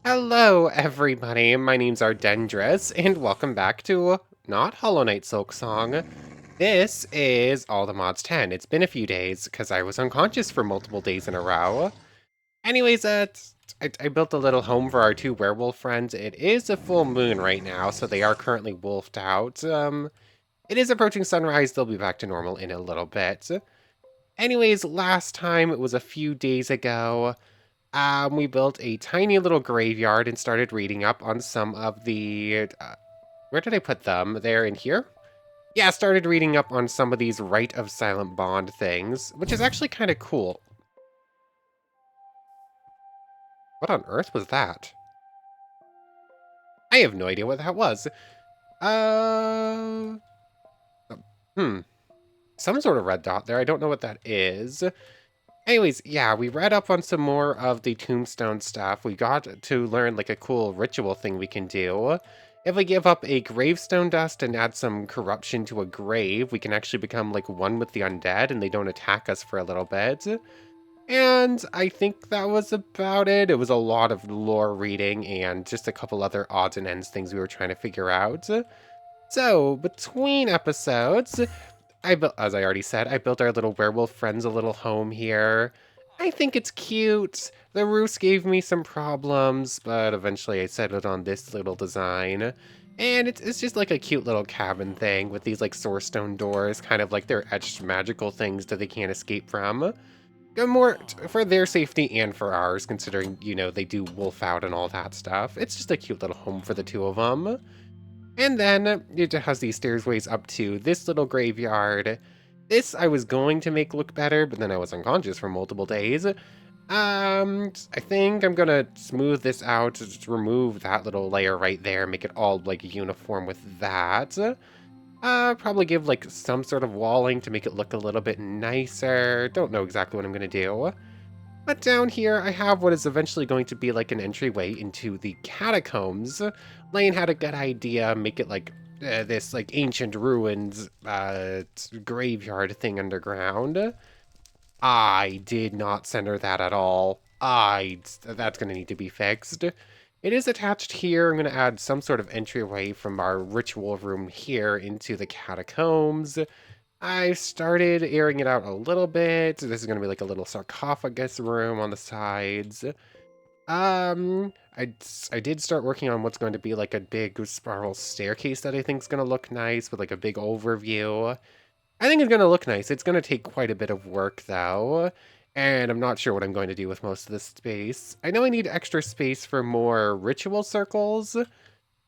Hello, everybody. My name's Ardendris, and welcome back to not Hollow Knight Silk Song. This is All the Mods 10. It's been a few days because I was unconscious for multiple days in a row. Anyways, I built a little home for our two werewolf friends. It is a full moon right now, so they are currently wolfed out. It is approaching sunrise. They'll be back to normal in a little bit. Anyways, last time, it was a few days ago. We built a tiny little graveyard and started reading up on some of the... where did I put them? They're in here? Yeah, started reading up on some of these Rite of Silent Bond things, which is actually kind of cool. What on earth was that? I have no idea what that was. Uh... Hmm. Some sort of red dot there. I don't know what that is. Anyways, yeah, we read up on some more of the tombstone stuff. We got to learn like a cool ritual thing we can do. If we give up a gravestone dust and add some corruption to a grave, we can actually become like one with the undead and they don't attack us for a little bit. And I think that was about it. It was a lot of lore reading and just a couple other odds and ends things we were trying to figure out. So, between episodes, as I already said, I built our little werewolf friends a little home here. I think it's cute. The roofs gave me some problems, but eventually I settled on this little design. And it's just like a cute little cabin thing with these like sourcestone doors, kind of like they're etched magical things that they can't escape from. More for their safety and for ours, considering, you know, they do wolf out and all that stuff. It's just a cute little home for the two of them. And then it has these stairways up to this little graveyard. This I was going to make look better, but then I was unconscious for multiple days. I think I'm gonna smooth this out, just remove that little layer right there, make it all like uniform with that. Probably give like some sort of walling to make it look a little bit nicer. Don't know exactly what I'm gonna do. But down here, I have what is eventually going to be like an entryway into the catacombs. Lane had a good idea, make it like this like ancient ruins graveyard thing underground. I did not center that at all. That's going to need to be fixed. It is attached here. I'm going to add some sort of entryway from our ritual room here into the catacombs. I started airing it out a little bit. This is going to be like a little sarcophagus room on the sides. I did start working on what's going to be like a big spiral staircase that I think is going to look nice with like a big overview. I think it's going to look nice. It's going to take quite a bit of work though, and I'm not sure what I'm going to do with most of this space. I know I need extra space for more ritual circles,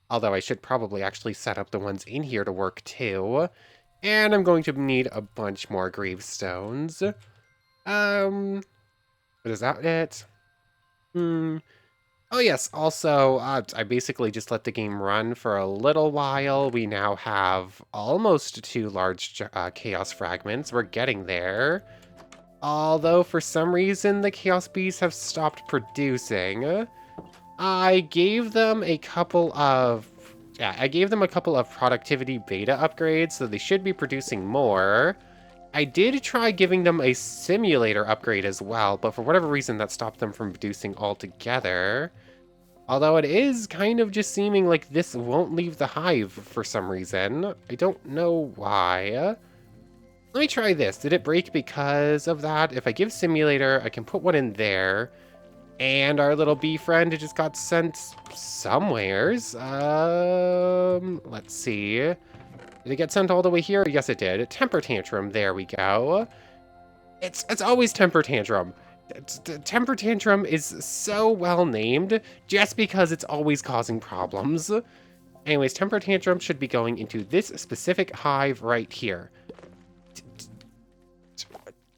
although I should probably actually set up the ones in here to work too. And I'm going to need a bunch more gravestones. Is that it? Oh yes, also, I basically just let the game run for a little while. We now have almost two large chaos fragments. We're getting there. Although, for some reason, the chaos bees have stopped producing. I gave them a couple of... Yeah, I gave them a couple of productivity beta upgrades, so they should be producing more. I did try giving them a simulator upgrade as well, but for whatever reason that stopped them from producing altogether. Although it is kind of just seeming like this won't leave the hive for some reason. I don't know why. Let me try this. Did it break because of that? If I give simulator, I can put one in there. And our little bee friend just got sent somewheres. Let's see. Did it get sent all the way here? Yes, it did. Temper Tantrum. There we go. It's always Temper Tantrum. Temper Tantrum is so well named just because it's always causing problems. Anyways, Temper Tantrum should be going into this specific hive right here.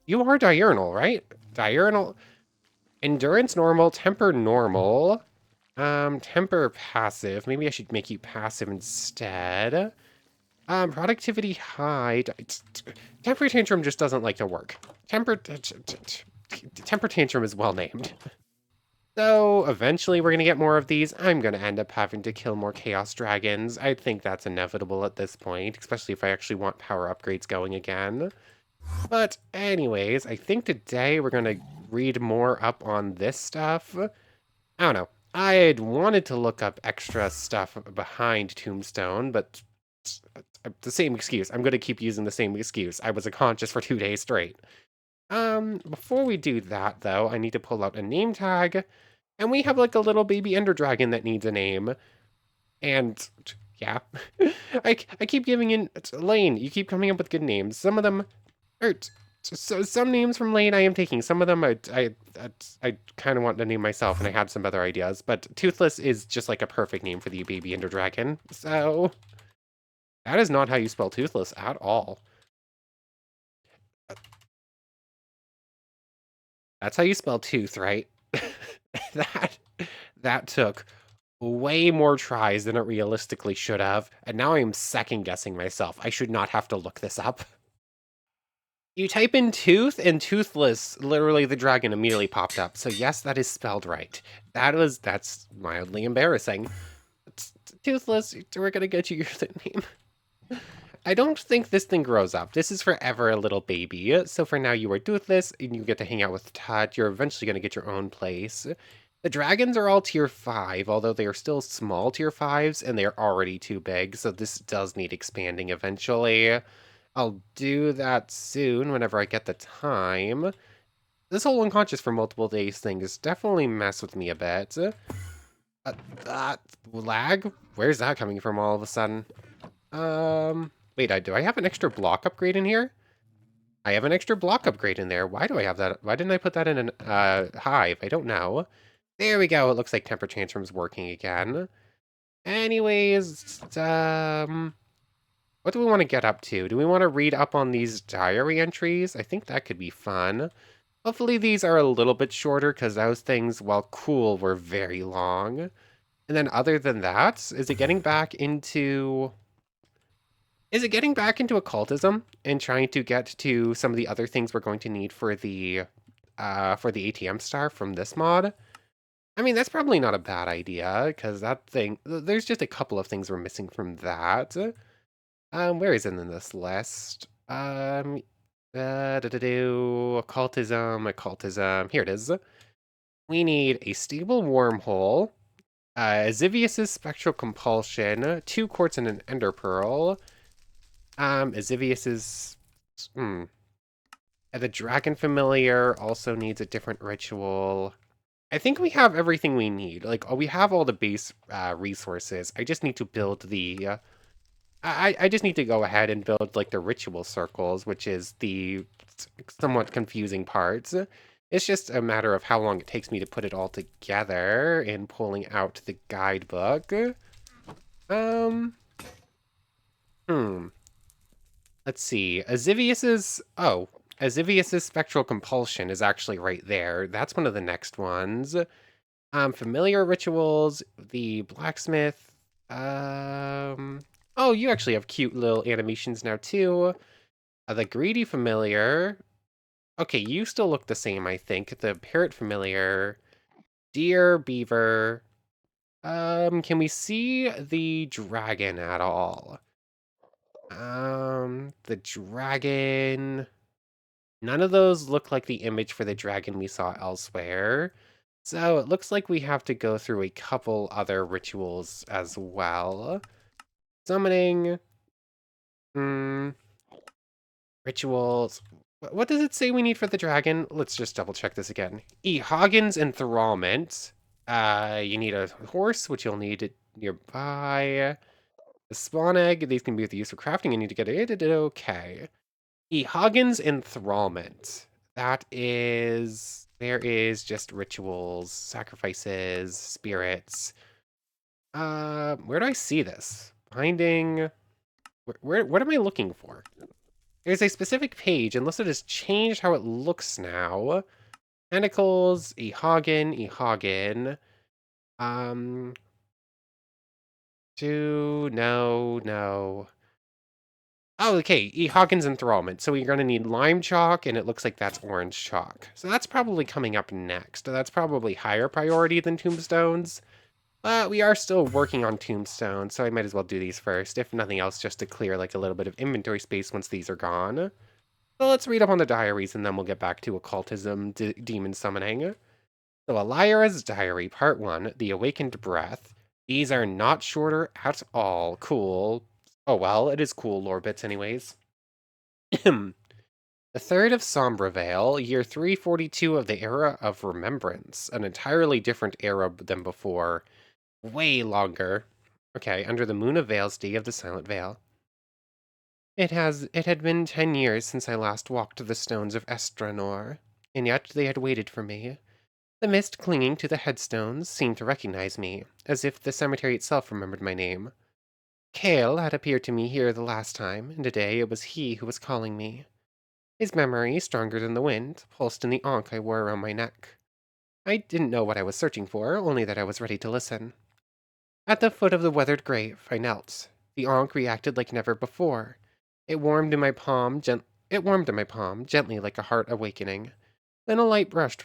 You are diurnal, right? Diurnal. Endurance normal, temper normal. Temper passive. Maybe I should make you passive instead. Productivity high. Temper Tantrum just doesn't like to work. Temper Tantrum is well named. So eventually we're going to get more of these. I'm going to end up having to kill more Chaos Dragons. I think that's inevitable at this point, especially if I actually want power upgrades going again. But anyways, I think today we're going to read more up on this stuff. I don't know. I'd wanted to look up extra stuff behind Tombstone, but the same excuse. I'm going to keep using the same excuse. I was unconscious for 2 days straight. Before we do that, though, I need to pull out a name tag, and we have like a little baby ender dragon that needs a name. And yeah, I keep giving in Lane. You keep coming up with good names. Some of them are so some names from Lane I am taking. Some of them I kind of want to name myself, and I had some other ideas. But Toothless is just like a perfect name for the baby ender dragon. So that is not how you spell Toothless at all. That's how you spell tooth, right? that that took way more tries than it realistically should have, and now I'm second guessing myself. I should not have to look this up. You type in tooth and toothless, literally the dragon immediately popped up. So yes, that is spelled right. That's mildly embarrassing. Toothless, we're gonna get you your name. I don't think this thing grows up. This is forever a little baby. So for now, you are toothless, and you get to hang out with Tut. You're eventually going to get your own place. The dragons are all tier 5, although they are still small tier 5s, and they are already too big, so this does need expanding eventually. I'll do that soon, whenever I get the time. This whole unconscious for multiple days thing has definitely messed with me a bit. That lag? Where's that coming from all of a sudden? Wait, do I have an extra block upgrade in here? I have an extra block upgrade in there. Why do I have that? Why didn't I put that in an hive? I don't know. There we go. It looks like temper tantrum's working again. Anyways, what do we want to get up to? Do we want to read up on these diary entries? I think that could be fun. Hopefully these are a little bit shorter because those things, while cool, were very long. And then other than that, is it getting back into... Is it getting back into occultism and trying to get to some of the other things we're going to need for the ATM star from this mod? I mean, that's probably not a bad idea, because that thing, there's just a couple of things we're missing from that. Where is it in this list? Occultism. Here it is. We need a stable wormhole, Zivius's spectral compulsion, 2 quartz and an ender pearl, Zivius's, the dragon familiar also needs a different ritual. I think we have everything we need. Like, we have all the base resources. I just need to build the... I just need to go ahead and build, like, the ritual circles, which is the somewhat confusing parts. It's just a matter of how long it takes me to put it all together and pulling out the guidebook. Let's see. Azivius's spectral compulsion is actually right there. That's one of the next ones. Familiar rituals, the blacksmith. Oh, you actually have cute little animations now too. The greedy familiar. Okay, you still look the same, I think. The parrot familiar. Deer, beaver. Can we see the dragon at all? The dragon. None of those look like the image for the dragon we saw elsewhere. So it looks like we have to go through a couple other rituals as well. Summoning. Rituals. What does it say we need for the dragon? Let's just double check this again. Hagen's enthrallment. You need a horse, which you'll need nearby. The spawn egg. These can be used for crafting. You need to get it. Okay. Hagen's enthrallment. That is... There is just rituals, sacrifices, spirits. Where do I see this? Binding... What am I looking for? There's a specific page, unless it has changed how it looks now. Tentacles, Hagen. No. Oh, okay, Hagen's enthrallment. So we're going to need lime chalk, and it looks like that's orange chalk. So that's probably coming up next. That's probably higher priority than tombstones. But we are still working on tombstones, so I might as well do these first, if nothing else, just to clear like a little bit of inventory space once these are gone. So let's read up on the diaries, and then we'll get back to occultism, demon summoning. So, Alira's Diary, Part 1, The Awakened Breath. These are not shorter at all. Cool. Oh well, it is cool lore bits anyways. The 3rd of Sombrevale, year 342 of the Era of Remembrance. An entirely different era than before. Way longer. Okay, under the Moon of Vales, Day of the Silent Vale. It had been 10 years since I last walked the stones of Estranor, and yet they had waited for me. The mist clinging to the headstones seemed to recognize me, as if the cemetery itself remembered my name. Kale had appeared to me here the last time, and today it was he who was calling me. His memory, stronger than the wind, pulsed in the ankh I wore around my neck. I didn't know what I was searching for, only that I was ready to listen. At the foot of the weathered grave, I knelt. The ankh reacted like never before. It warmed in my palm, gently like a heart awakening. Then a light emerged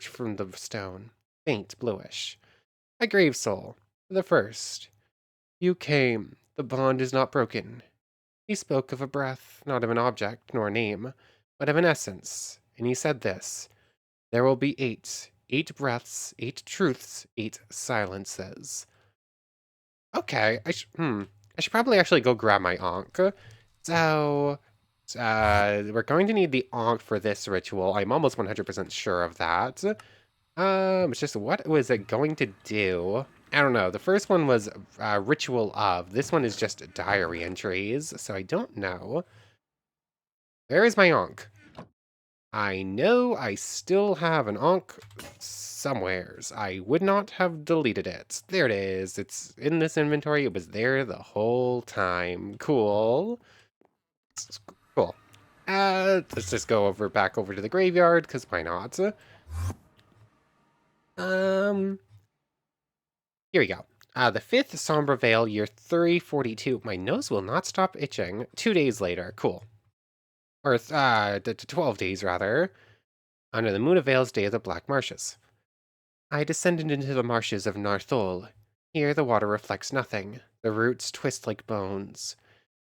from the stone, faint bluish. A grave soul, the first. You came. The bond is not broken. He spoke of a breath, not of an object, nor a name, but of an essence, and he said this: there will be 8. 8 breaths, 8 truths, 8 silences. Okay, I should probably actually go grab my Ankh. So, we're going to need the Ankh for this ritual. I'm almost 100% sure of that. It's just, what was it going to do? I don't know. The first one was Ritual of. This one is just diary entries, so I don't know. Where is my Ankh? I know I still have an Ankh somewheres. I would not have deleted it. There it is. It's in this inventory. It was there the whole time. Cool. Cool. Let's just go back over to the graveyard, because why not? Here we go. The 5th Sombre Vale, year 342. My nose will not stop itching. 2 days later. Cool. Or, 12 days, rather. Under the Moon of Vale's Day of the Black Marshes. I descended into the marshes of Narthol. Here the water reflects nothing. The roots twist like bones.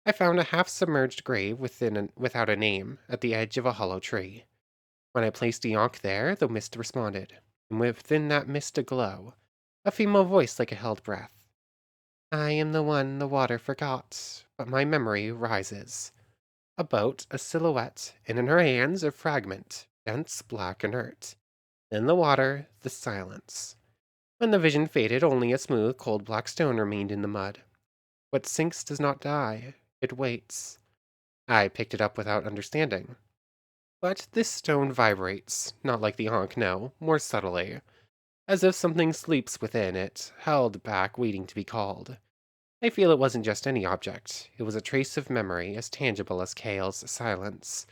I found a half-submerged grave without a name, at the edge of a hollow tree. When I placed the Ankh there, the mist responded, and within that mist a glow. A female voice like a held breath. I am the one the water forgot, but my memory rises. A boat, a silhouette, and in her hands a fragment, dense, black, inert. Then the water, the silence. When the vision faded, only a smooth, cold black stone remained in the mud. What sinks does not die. It waits. I picked it up without understanding. But this stone vibrates, not like the Ankh, no, more subtly, as if something sleeps within it, held back, waiting to be called. I feel it wasn't just any object. It was a trace of memory, as tangible as Kale's silence.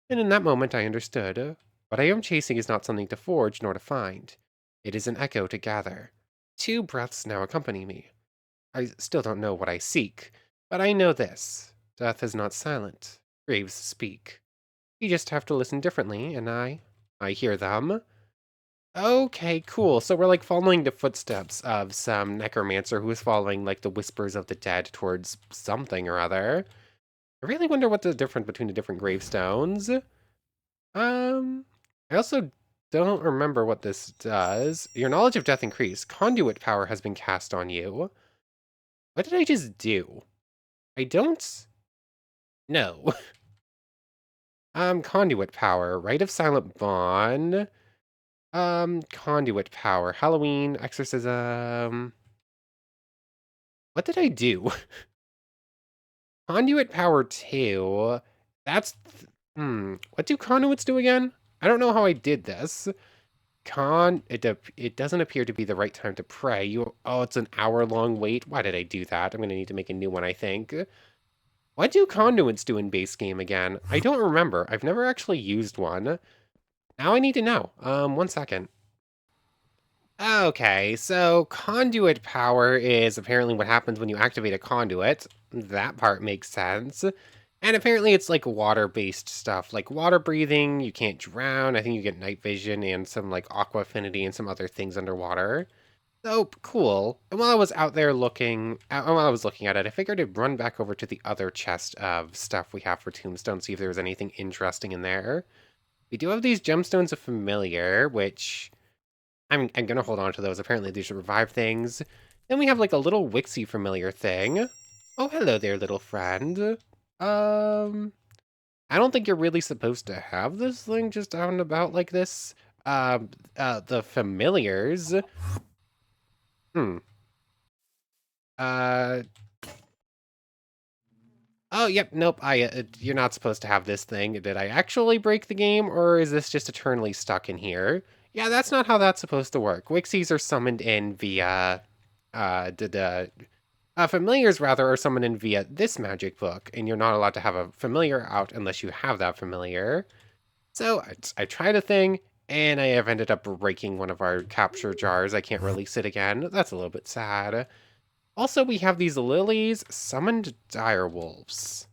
And in that moment I understood. What I am chasing is not something to forge nor to find. It is an echo to gather. 2 breaths now accompany me. I still don't know what I seek, but I know this. Death is not silent. Graves speak. You just have to listen differently, and I hear them. Okay, cool. So we're like following the footsteps of some necromancer who is following like the whispers of the dead towards something or other. I really wonder what the difference between the different gravestones. I also don't remember what this does. Your knowledge of death increased. Conduit power has been cast on you. What did I just do? I don't know. Conduit power. Rite of Silent Bond. Conduit power. Halloween, exorcism. What did I do? Conduit power 2. That's... What do conduits do again? I don't know how I did this. It doesn't appear to be the right time to pray. Oh, it's an hour-long wait. Why did I do that? I'm going to need to make a new one, I think. What do conduits do in base game again? I don't remember. I've never actually used one. Now I need to know. 1 second. Okay, so conduit power is apparently what happens when you activate a conduit. That part makes sense. And apparently it's like water-based stuff, like water breathing, you can't drown, I think you get night vision and some like aqua affinity and some other things underwater. So, cool. And while I was out there while I was looking at it, I figured I'd run back over to the other chest of stuff we have for Tombstone, see if there was anything interesting in there. We do have these gemstones of familiar, which I'm gonna hold on to those. Apparently these should revive things. Then we have like a little Wixie familiar thing. Oh, hello there, little friend. I don't think you're really supposed to have this thing just out and about like this. The familiars. Hmm. Uh, oh, yep, nope, you're not supposed to have this thing. Did I actually break the game, or is this just eternally stuck in here? Yeah, that's not how that's supposed to work. Wixies are summoned in via, familiars, rather, are summoned in via this magic book, and you're not allowed to have a familiar out unless you have that familiar. So, I tried a thing, and I have ended up breaking one of our capture jars. I can't release it again. That's a little bit sad. Also, we have these lilies, summoned dire wolves.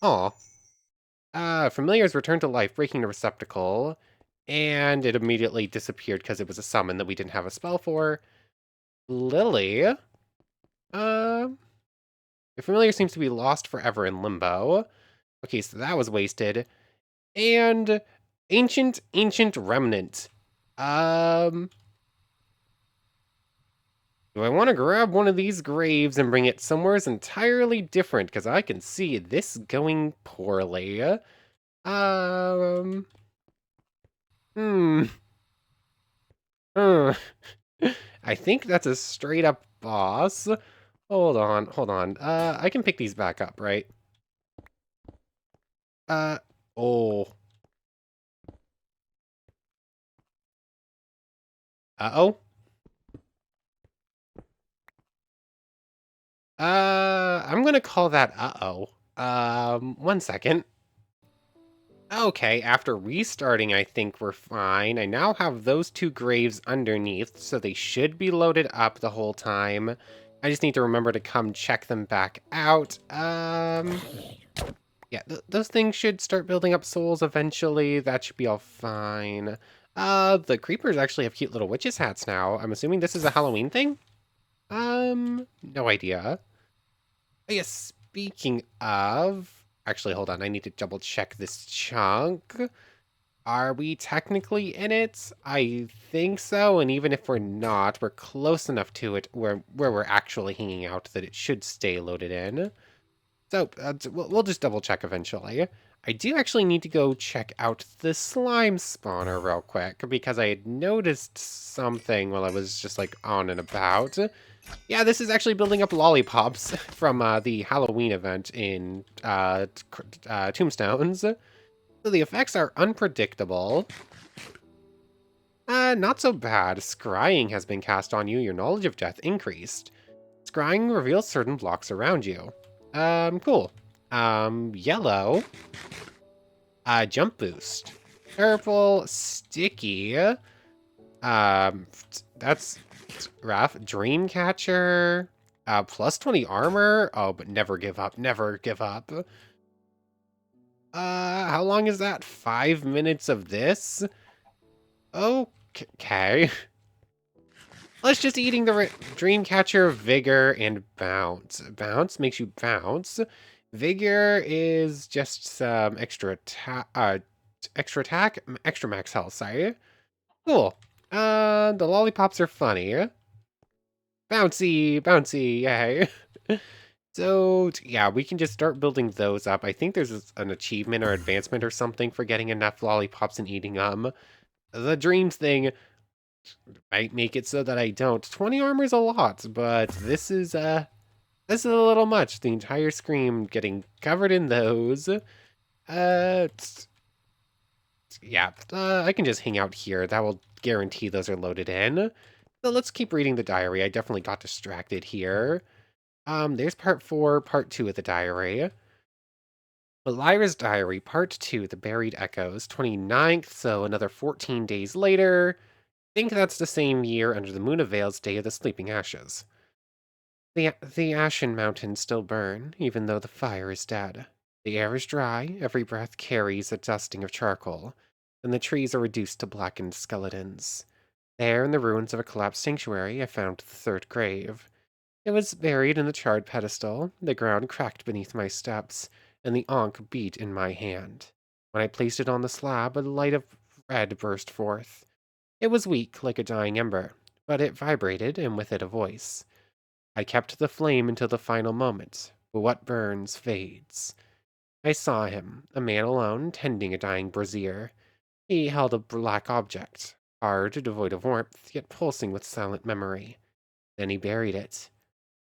Aw. Familiars returned to life, breaking the receptacle, and it immediately disappeared because it was a summon that we didn't have a spell for. Lily? The familiar seems to be lost forever in limbo. Okay, so that was wasted. And ancient remnant. Um, do I want to grab one of these graves and bring it somewhere entirely different? Because I can see this going poorly. Um, hmm. Uh, I think that's a straight up boss. Hold on. I can pick these back up, right? Uh, oh. Uh-oh. I'm gonna call that uh-oh. One second. Okay, after restarting, I think we're fine. I now have those two graves underneath, so they should be loaded up the whole time. I just need to remember to come check them back out. Yeah, those things should start building up souls eventually. That should be all fine. The creepers actually have cute little witches hats now. I'm assuming this is a Halloween thing? No idea. Oh, yes, speaking of... Actually, hold on. I need to double check this chunk. Are we technically in it? I think so, and even if we're not, we're close enough to it where we're actually hanging out that it should stay loaded in. So, we'll just double check eventually. I do actually need to go check out the slime spawner real quick, because I had noticed something while I was just, like, on and about. Yeah, this is actually building up lollipops from the Halloween event in Tombstones. So the effects are unpredictable. Not so bad. Scrying has been cast on you. Your knowledge of death increased. Scrying reveals certain blocks around you. Cool. Yellow. Jump boost. Purple, sticky. That's rough. Dreamcatcher. Plus 20 armor. Oh, but never give up. Never give up. How long is that? 5 minutes of this? Okay. Let's just eating the Dreamcatcher, Vigor, and Bounce. Bounce makes you bounce. Vigor is just some extra attack, extra max health, sorry. Cool. The lollipops are funny. Bouncy, bouncy, yay. So, yeah, we can just start building those up. I think there's an achievement or advancement or something for getting enough lollipops and eating them. The dreams thing might make it so that I don't. 20 armor is a lot, but this is a little much. The entire screen getting covered in those. Yeah, I can just hang out here. That will guarantee those are loaded in. So let's keep reading the diary. I definitely got distracted here. There's part 4, part 2 of the diary. Lyra's diary, part 2, The Buried Echoes, 29th, so another 14 days later. Think that's the same year under the Moon of Veil's Day of the Sleeping Ashes. The ashen mountains still burn, even though the fire is dead. The air is dry, every breath carries a dusting of charcoal, and the trees are reduced to blackened skeletons. There, in the ruins of a collapsed sanctuary, I found the third grave. It was buried in the charred pedestal, the ground cracked beneath my steps, and the ankh beat in my hand. When I placed it on the slab, a light of red burst forth. It was weak, like a dying ember, but it vibrated, and with it a voice. I kept the flame until the final moment, but what burns fades. I saw him, a man alone, tending a dying brazier. He held a black object, hard, devoid of warmth, yet pulsing with silent memory. Then he buried it.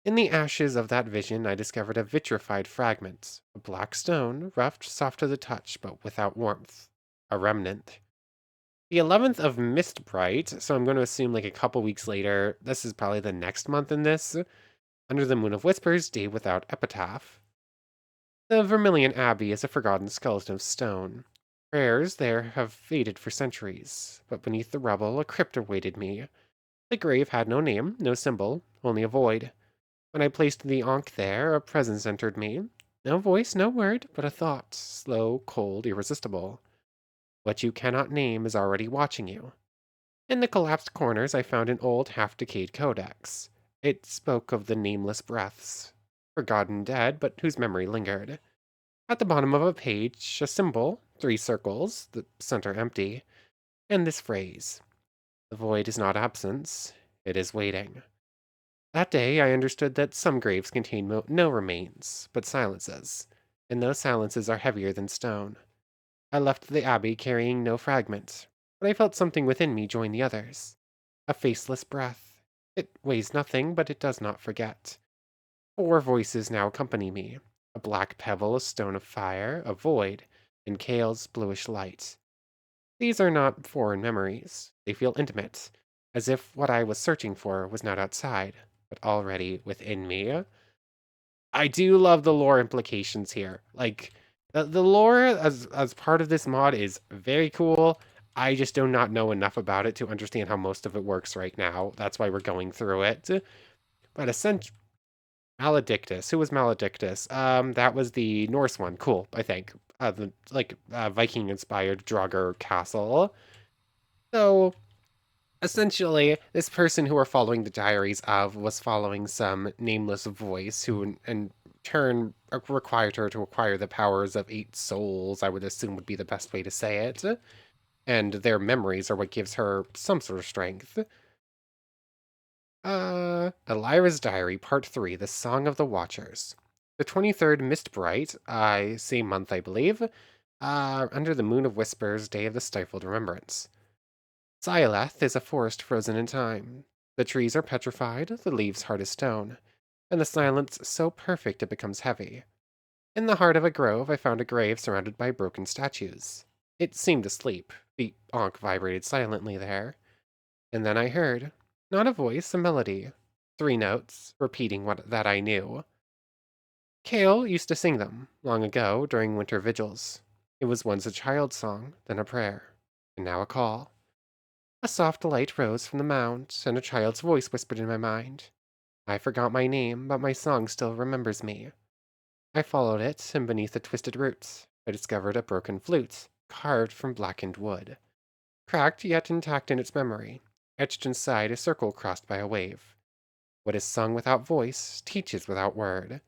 In the ashes of that vision, I discovered a vitrified fragment, a black stone, rough, soft to the touch, but without warmth. A remnant. The 11th of Mistbright, so I'm going to assume like a couple weeks later, this is probably the next month in this, under the Moon of Whispers, day without epitaph. The Vermilion Abbey is a forgotten skeleton of stone. Prayers there have faded for centuries, but beneath the rubble a crypt awaited me. The grave had no name, no symbol, only a void. When I placed the Ankh there, a presence entered me. No voice, no word, but a thought, slow, cold, irresistible. What you cannot name is already watching you. In the collapsed corners, I found an old, half-decayed codex. It spoke of the nameless breaths, forgotten dead, but whose memory lingered. At the bottom of a page, a symbol, three circles, the center empty, and this phrase: "The void is not absence, it is waiting." That day, I understood that some graves contain no remains, but silences, and those silences are heavier than stone. I left the abbey carrying no fragment, but I felt something within me join the others. A faceless breath. It weighs nothing, but it does not forget. Four voices now accompany me: a black pebble, a stone of fire, a void, and Kale's bluish light. These are not foreign memories. They feel intimate, as if what I was searching for was not outside, but already within me. I do love the lore implications here. Like, the lore as part of this mod is very cool. I just do not know enough about it to understand how most of it works right now. That's why we're going through it. But essentially, Maledictus. Who was Maledictus? That was the Norse one. Cool, I think. The Viking-inspired Draugr castle. So essentially, this person who we're following the diaries of was following some nameless voice who, in turn, required her to acquire the powers of 8 souls, I would assume would be the best way to say it. And their memories are what gives her some sort of strength. Elira's Diary, Part 3, The Song of the Watchers. The 23rd Mistbright, same month, I believe, under the Moon of Whispers, Day of the Stifled Remembrance. Xyleth is a forest frozen in time. The trees are petrified, the leaves hard as stone, and the silence so perfect it becomes heavy. In the heart of a grove, I found a grave surrounded by broken statues. It seemed asleep. The Ankh vibrated silently there. And then I heard, not a voice, a melody. 3 notes, repeating what that I knew. Kale used to sing them, long ago, during winter vigils. It was once a child's song, then a prayer, and now a call. A soft light rose from the mound, and a child's voice whispered in my mind. I forgot my name, but my song still remembers me. I followed it, and beneath the twisted roots, I discovered a broken flute, carved from blackened wood. Cracked, yet intact in its memory, etched inside a circle crossed by a wave. What is sung without voice, teaches without word.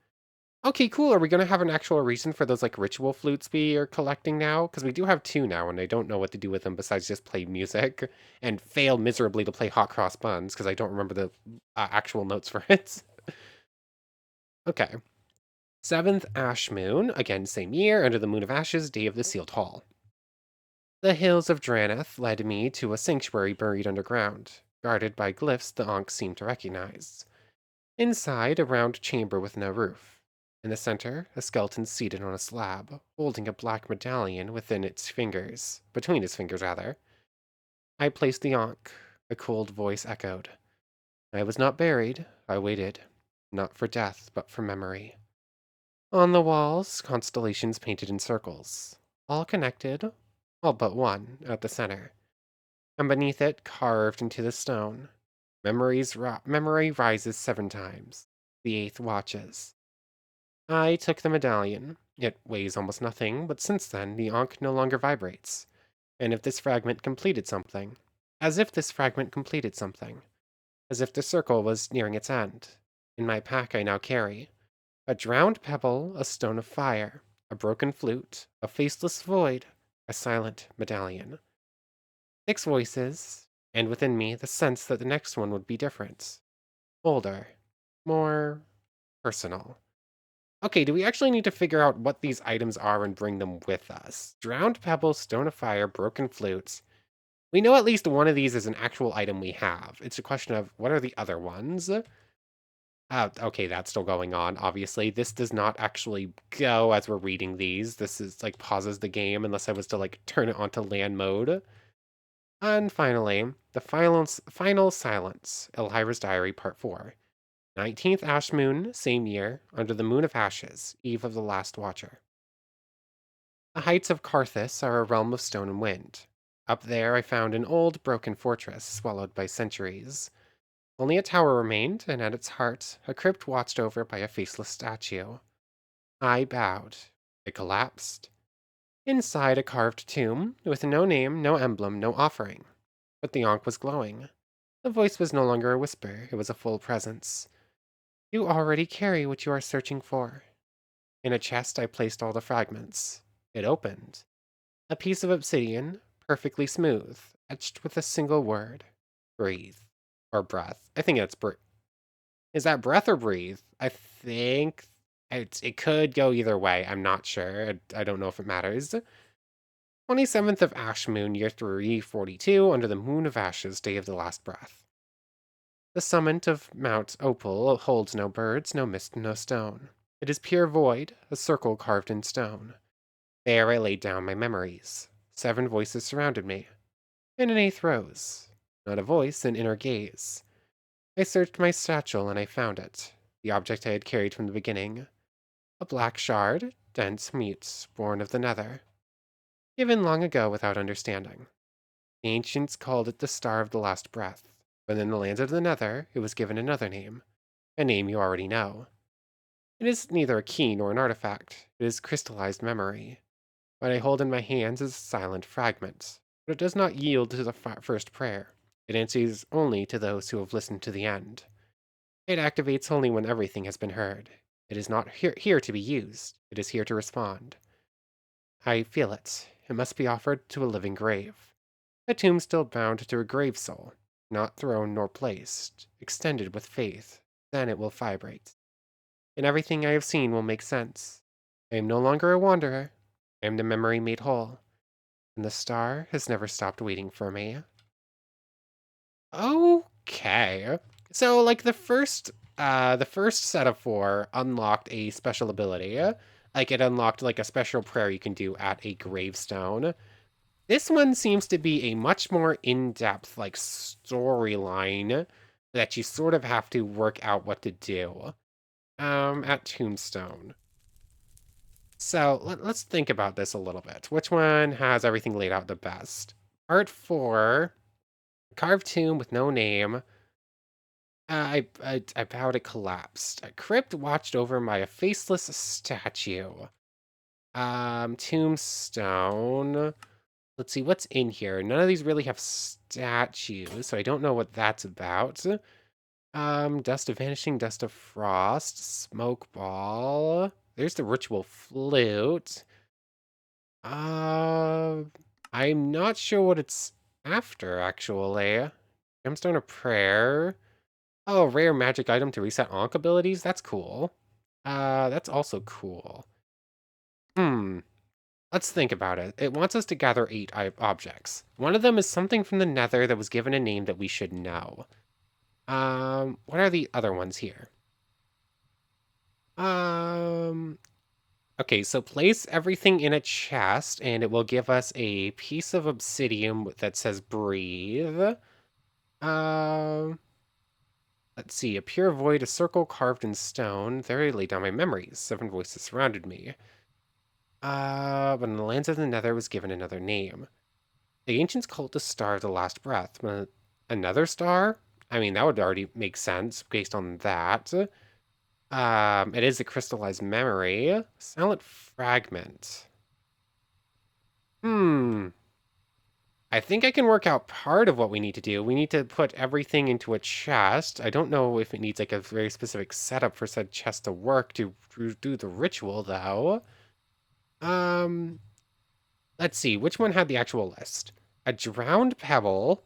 Okay, cool. Are we going to have an actual reason for those like ritual flutes we are collecting now? Because we do have 2 now, and I don't know what to do with them besides just play music and fail miserably to play hot cross buns because I don't remember the actual notes for it. Okay. 7th Ash Moon, again same year, under the Moon of Ashes, Day of the Sealed Hall. The hills of Dranath led me to a sanctuary buried underground, guarded by glyphs the Ankh seemed to recognize. Inside, a round chamber with no roof. In the center, a skeleton seated on a slab, holding a black medallion between his fingers rather. I placed the Ankh. A cold voice echoed. I was not buried, I waited. Not for death, but for memory. On the walls, constellations painted in circles. All connected, all but one, at the center. And beneath it, carved into the stone, memory rises 7 times. The 8th watches. I took the medallion. It weighs almost nothing, but since then, the Ankh no longer vibrates. And if this fragment completed something, as if this fragment completed something, as if the circle was nearing its end. In my pack I now carry a drowned pebble, a stone of fire, a broken flute, a faceless void, a silent medallion. 6 voices, and within me the sense that the next one would be different. Older. More personal. Okay, do we actually need to figure out what these items are and bring them with us? Drowned pebbles, stone of fire, broken flutes. We know at least one of these is an actual item we have. It's a question of what are the other ones? Okay, that's still going on, obviously. This does not actually go as we're reading these. This is like pauses the game unless I was to like turn it onto land mode. And finally, the final silence, Elhira's Diary Part 4. 19th Ash Moon, same year, under the Moon of Ashes, eve of the Last Watcher. The heights of Karthus are a realm of stone and wind. Up there I found an old, broken fortress swallowed by centuries. Only a tower remained, and at its heart, a crypt watched over by a faceless statue. I bowed. It collapsed. Inside a carved tomb, with no name, no emblem, no offering. But the Ankh was glowing. The voice was no longer a whisper, it was a full presence. You already carry what you are searching for. In a chest I placed all the fragments. It opened. A piece of obsidian, perfectly smooth, etched with a single word. Breathe. Or breath. I think it's Is that breath or breathe? I think it could go either way. I'm not sure. I don't know if it matters. 27th of Ash Moon, year 342, under the Moon of Ashes, day of the last breath. The summit of Mount Opal holds no birds, no mist, no stone. It is pure void, a circle carved in stone. There I laid down my memories. 7 voices surrounded me. And an 8th rose. Not a voice, an inner gaze. I searched my satchel and I found it. The object I had carried from the beginning. A black shard, dense, mute, born of the nether. Given long ago without understanding. The ancients called it the Star of the Last Breath, but in the lands of the Nether, it was given another name, a name you already know. It is neither a key nor an artifact, it is crystallized memory. What I hold in my hands is a silent fragment, but it does not yield to the first prayer. It answers only to those who have listened to the end. It activates only when everything has been heard. It is not here to be used, it is here to respond. I feel it. It must be offered to a living grave. A tomb still bound to a grave soul, not thrown nor placed, extended with faith. Then it will vibrate. And everything I have seen will make sense. I am no longer a wanderer. I am the memory made whole. And the star has never stopped waiting for me. Okay. So like the first set of 4 unlocked a special ability. Like it unlocked like a special prayer you can do at a gravestone. This one seems to be a much more in-depth, like, storyline that you sort of have to work out what to do, at Tombstone. So, let's think about this a little bit. Which one has everything laid out the best? Part 4, carved tomb with no name. I bowed it collapsed. A crypt watched over by a faceless statue. Tombstone. Let's see, what's in here? None of these really have statues, so I don't know what that's about. Dust of Vanishing, Dust of Frost, Smoke Ball. There's the Ritual Flute. Uh, I'm not sure what it's after, actually. Gemstone of Prayer. Oh, rare magic item to reset Ankh abilities? That's cool. That's also cool. Hmm. Let's think about it. It wants us to gather 8 objects. One of them is something from the Nether that was given a name that we should know. What are the other ones here? Um, okay, so place everything in a chest, and it will give us a piece of obsidian that says breathe. Um, let's see, a pure void, a circle carved in stone. There I laid down my memories. 7 voices surrounded me. But in the lands of the Nether was given another name. The ancients called the Star of the Last Breath. Another star? I mean, that would already make sense based on that. It is a crystallized memory. Silent fragment. Hmm. I think I can work out part of what we need to do. We need to put everything into a chest. I don't know if it needs like a very specific setup for said chest to work to do the ritual, though. Um, Let's see, which one had the actual list? A drowned pebble,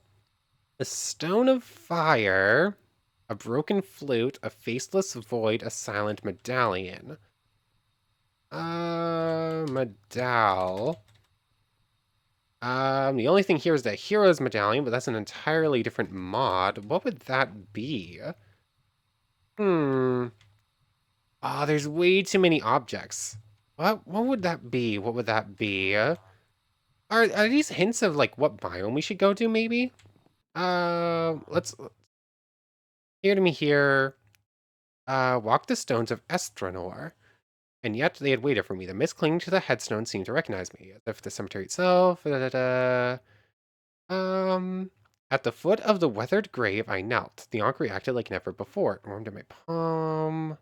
a stone of fire, a broken flute, a faceless void, a silent medallion. Medal. The only thing here is the hero's medallion, but that's an entirely different mod. What would that be? Hmm. Ah, there's way too many objects. What would that be? What would that be? Are these hints of like what biome we should go to, maybe? Let's hear to me here. Walk the stones of Estranor. And yet they had waited for me. The mist clinging to the headstone seemed to recognize me, as if the cemetery itself. Um, at the foot of the weathered grave, I knelt. The ankh reacted like never before. It warmed in my palm.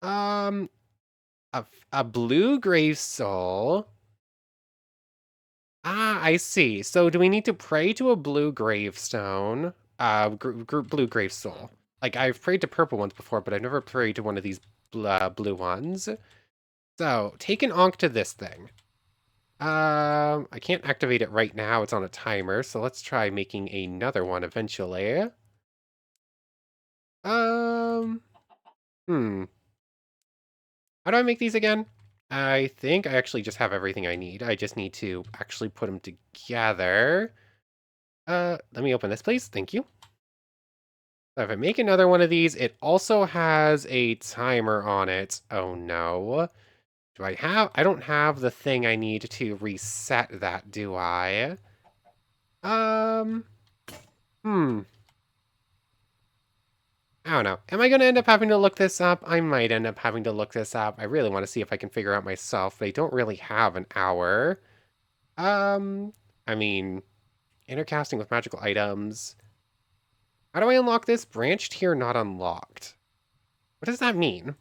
Um, a blue grave soul. Ah, I see. So do we need to pray to a blue gravestone? Blue grave soul. Like I've prayed to purple ones before, but I've never prayed to one of these blue ones. So take an ankh to this thing. I can't activate it right now. It's on a timer, so let's try making another one eventually. Um, hmm. How do I make these again? I think I actually just have everything I need. I just need to actually put them together. Let me open this, please. Thank you. So if I make another one of these, it also has a timer on it. Oh no. I don't have the thing I need to reset that, do I? Um, hmm. I don't know. Am I going to end up having to look this up? I might end up having to look this up. I really want to see if I can figure out myself, but I don't really have an hour. Um, I mean, intercasting with magical items. How do I unlock this? Branched here, not unlocked. What does that mean?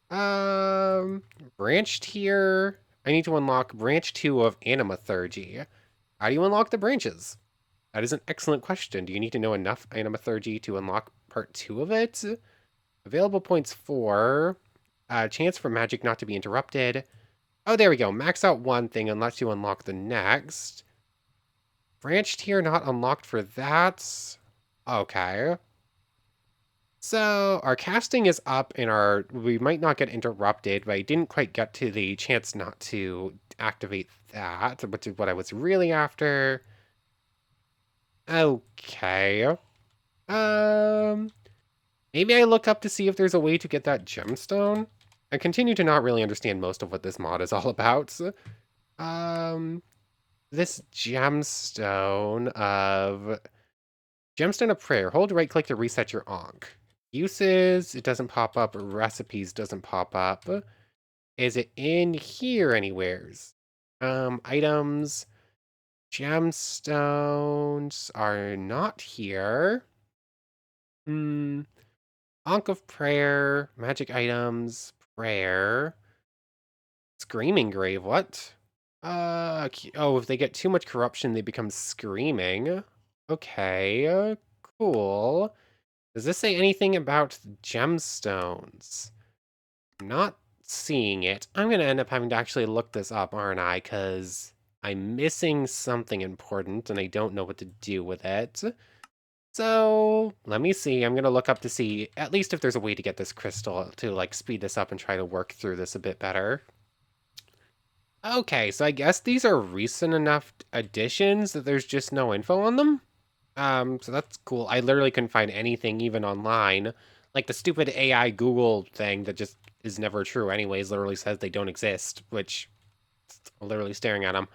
Um, branched here. I need to unlock branch 2 of animathurgy. How do you unlock the branches? That is an excellent question. Do you need to know enough animathurgy to unlock part 2 of it? Available points 4. Chance for magic not to be interrupted. Oh, there we go. Max out one thing and lets you unlock the next. Branched here, not unlocked for that. Okay. So our casting is up and we might not get interrupted, but I didn't quite get to the chance not to activate that, which is what I was really after. Okay. Um, Maybe I look up to see if there's a way to get that gemstone. I continue to not really understand most of what this mod is all about. Um, this gemstone of prayer. Hold right click to reset your ankh. Uses, it doesn't pop up. Recipes doesn't pop up. Is it in here anywheres? Items, gemstones are not here. Hmm. Ankh of prayer, magic items, prayer, screaming grave. What? Oh, if they get too much corruption, they become screaming. Okay, cool. Does this say anything about gemstones? I'm not seeing it. I'm gonna end up having to actually look this up, aren't I? Because I'm missing something important and I don't know what to do with it. So let me see. I'm gonna look up to see at least if there's a way to get this crystal to like speed this up and try to work through this a bit better. Okay, so I guess these are recent enough additions that there's just no info on them. So that's cool. I literally couldn't find anything even online. Like the stupid AI Google thing that just is never true anyways, literally says they don't exist, which I'm literally staring at them.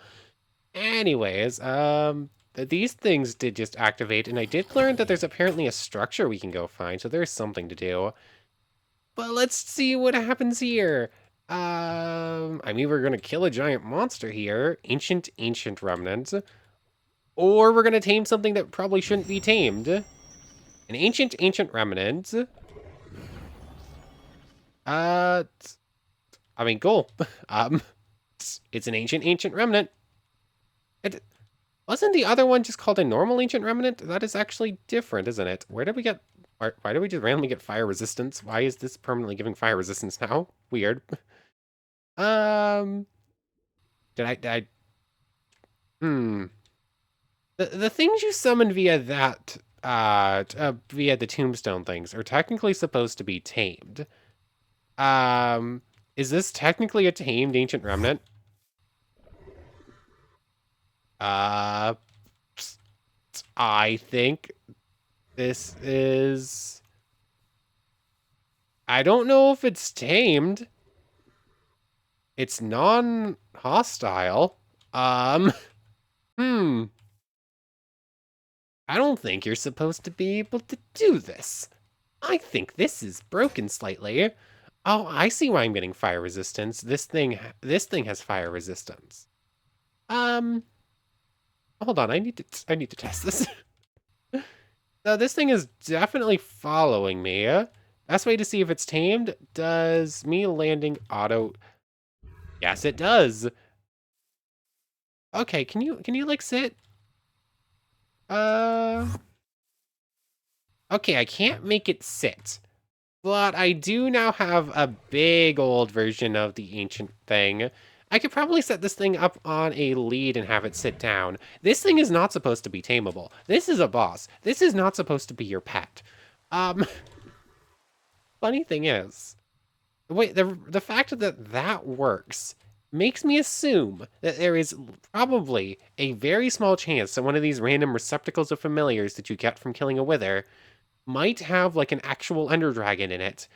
Anyways, these things did just activate, and I did learn that there's apparently a structure we can go find, so there's something to do. But let's see what happens here. I mean, we're gonna kill a giant monster here, ancient remnant, or we're gonna tame something that probably shouldn't be tamed. An ancient remnant. Uh, I mean, cool. Um, it's an ancient remnant. It, wasn't the other one just called a normal ancient remnant? That is actually different, isn't it? Where did we get... Why did we just randomly get fire resistance? Why is this permanently giving fire resistance now? Weird. Um, Hmm. The things you summon via that, via the tombstone things are technically supposed to be tamed. Um, is this technically a tamed ancient remnant? Uh, I think this is... I don't know if it's tamed. It's non-hostile. Um, hmm. I don't think you're supposed to be able to do this. I think this is broken slightly. Oh, I see why I'm getting fire resistance. This thing has fire resistance. Um, hold on. I need to test this. So this thing is definitely following me. Best way to see if it's tamed, does me landing auto... Yes, it does. Okay, can you like sit? Uh, okay, I can't make it sit. But I do now have a big old version of the ancient thing. I could probably set this thing up on a lead and have it sit down. This thing is not supposed to be tameable. This is a boss. This is not supposed to be your pet. Um, funny thing is, wait, the fact that that works makes me assume that there is probably a very small chance that one of these random receptacles of familiars that you get from killing a wither might have like an actual ender dragon in it,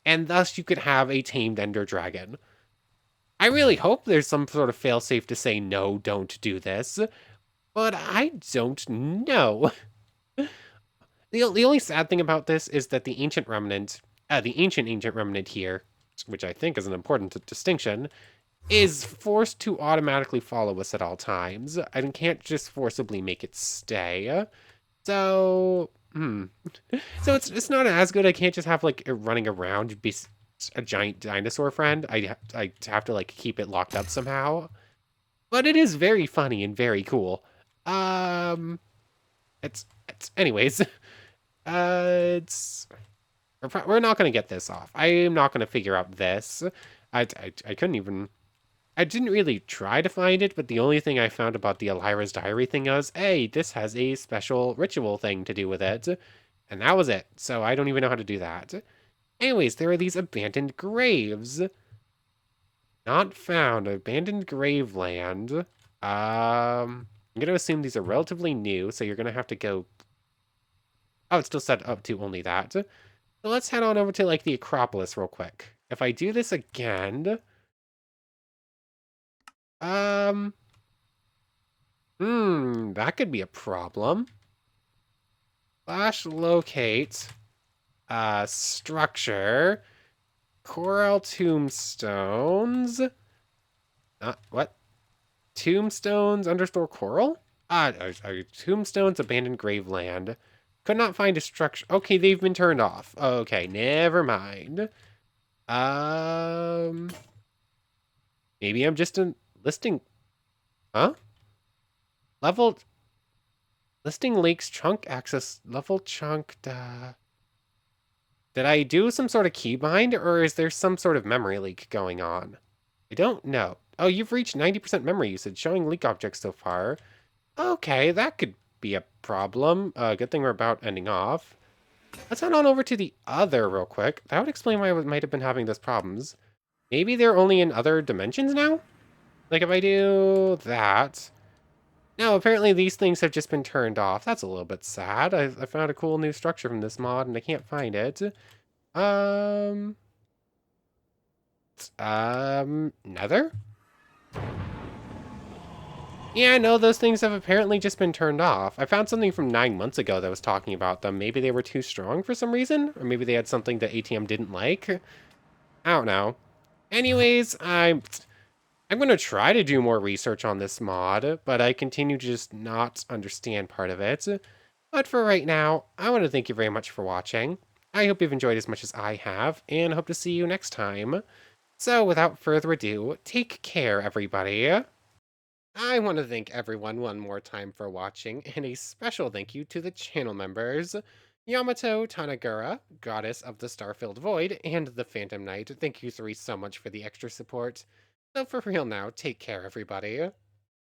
and thus you could have a tamed ender dragon. I really hope there's some sort of failsafe to say no, don't do this, but I don't know. The only sad thing about this is that the ancient remnant here, which I think is an important distinction, is forced to automatically follow us at all times, and can't just forcibly make it stay. So, so it's not as good. I can't just have like it running around, be a giant dinosaur friend. I have to like keep it locked up somehow. But it is very funny and very cool. Um, it's anyways. It's we're not gonna get this off. I am not gonna figure out this. I couldn't even. I didn't really try to find it, but the only thing I found about the Elira's diary thing was, hey, this has a special ritual thing to do with it. And that was it. So I don't even know how to do that. Anyways, there are these abandoned graves. Not found. Abandoned grave land. I'm going to assume these are relatively new, so you're going to have to go... Oh, it's still set up to only that. So let's head on over to, like, the Acropolis real quick. If I do this again... Um... that could be a problem. Slash locate... structure... Coral tombstones... what? Tombstones underscore coral? Tombstones abandoned graveland. Could not find a structure. Okay, they've been turned off. Okay, never mind. Um, maybe I'm just listing. Huh? Level listing leaks chunk access level chunk. Did I do some sort of keybind, or is there some sort of memory leak going on? I don't know. Oh, you've reached 90% memory usage, showing leak objects so far. Okay, that could be a problem. Good thing we're about ending off. Let's head on over to the other real quick. That would explain why I might have been having those problems. Maybe they're only in other dimensions now? Like if I do that. No, apparently these things have just been turned off. That's a little bit sad. I found a cool new structure from this mod and I can't find it. Um, Nether? Yeah, no, those things have apparently just been turned off. I found something from 9 months ago that was talking about them. Maybe they were too strong for some reason, or maybe they had something that ATM didn't like. I don't know. Anyways, I'm going to try to do more research on this mod, but I continue to just not understand part of it. But for right now, I want to thank you very much for watching. I hope you've enjoyed as much as I have, and hope to see you next time. So without further ado, take care, everybody. I want to thank everyone one more time for watching, and a special thank you to the channel members, Yamato Tanagura, Goddess of the Star-Filled Void, and the Phantom Knight. Thank you three so much for the extra support. No, for real now. Take care, everybody.